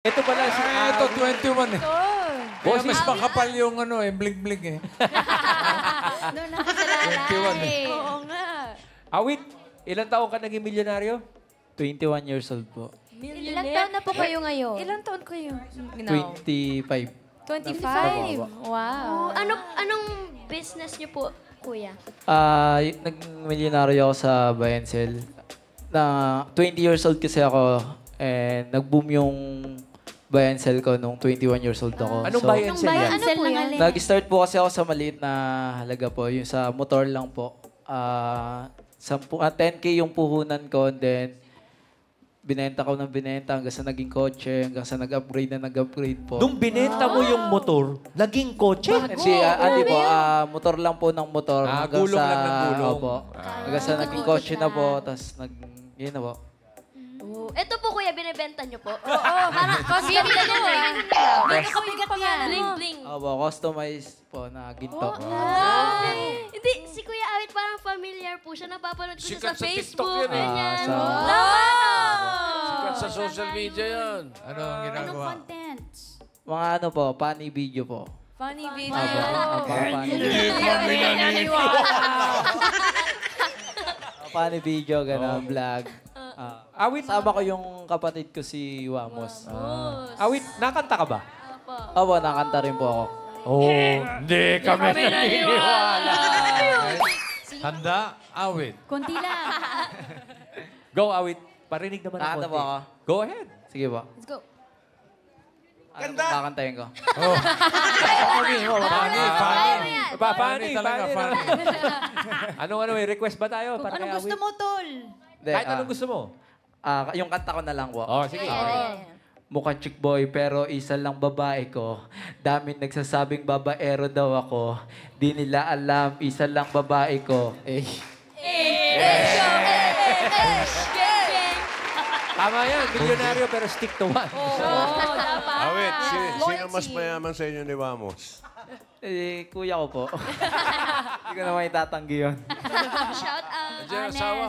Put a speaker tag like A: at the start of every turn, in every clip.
A: Ito pala si
B: Ito, 21 eh.
A: Boss,
B: Mas makapal yung ano eh, bling-bling eh.
C: Doon ako sa lalay.
D: Oo nga.
A: Awit, ilang taon ka naging milyonaryo?
E: 21 years old po.
C: Ilang taon na po kayo ngayon?
D: Ilang taon kayo?
E: 25.
D: 25. Wow.
C: Anong business niyo po, kuya?
E: Nag-milyonaryo ako sa buy and sell. Na 20 years old kasi ako and nag-boom yung buy and sell ko nung 21 years old ako.
A: Anong buy and sell yan?
C: Ano po yan?
E: Nag-start po kasi ako sa maliit na halaga po. Yung sa motor lang po. 10K yung puhunan ko and then binenta ko ng binenta hanggang sa naging kotse, hanggang sa nag-upgrade na nag-upgrade po.
A: Nung binenta mo yung motor, naging kotse?
E: Hindi, po, motor lang po ng motor. hanggang
A: gulong lang ng gulong.
E: Opo. Hanggang sa naging kotse na po, tapos yun na po.
C: Ito po, kuya, binibenta niyo po?
D: Oo. Kasi
C: Bibigyan niyo na.
D: May kabigat yan.
C: Bling-bling.
E: Opo, customized po na ginto.
C: Hindi, si Kuya Awit parang familiar po siya. Napapanood ko siya
B: Sikat
C: sa
B: sa TikTok
C: Facebook.
B: yan eh.
C: Ganyan.
B: Sikat sa social media yan. Ano ang ginagawa?
E: Mga po, funny video po.
D: Funny video.
E: Funny funny video, gano'n, vlog.
A: Awit,
E: Sama ko yung kapatid ko si Wamos.
A: Awit, nakanta ka ba?
E: Opo, nakanta rin po ako.
A: Oh, hindi kami naniniwala.
B: Handa, awit.
D: Kunti lang.
A: Go, Awit. Parinig naman
E: Nakanta
A: ako.
E: po ako.
A: Go ahead.
E: Sige po.
D: Let's go.
E: Ano po kakantayin ko?
B: Funny, funny.
A: Funny
B: talaga, funny.
A: Ano, may request ba tayo? Para kay
D: Anong gusto
A: Awit?
D: mo, Tol?
E: Hindi,
A: Kahit anong gusto mo.
E: yung kanta ko na lang po.
A: Oh, sige.
E: Mukhang chick boy pero isa lang babae ko. Daming nagsasabing babaero daw ako. Di nila alam, isa lang babae ko.
A: Tama yan. Milyonaryo pero stick to one.
D: Oo, dapat.
F: Awit, sino mas mayaman sa inyo ni Wamos?
E: Kuya ko po. Hindi ko naman itatanggi yun.
C: Shout out.
B: Diyan, asawa.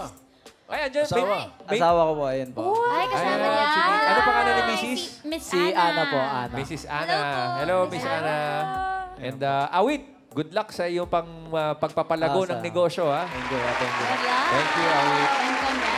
A: Ay, andyan.
B: Asawa.
E: Asawa ko po, ayun po.
C: Ay, kasama
A: Ayan,
C: niya.
A: sige. Ano pangalan ni Mrs.?
D: Miss
E: Si Ana po, Ana.
A: Mrs. Ana. Hello, Miss Ana. And Awit, good luck sa iyong pagpapalago ng negosyo, ha?
E: Thank you, thank you.
A: Thank you, Awit.
D: And congrats.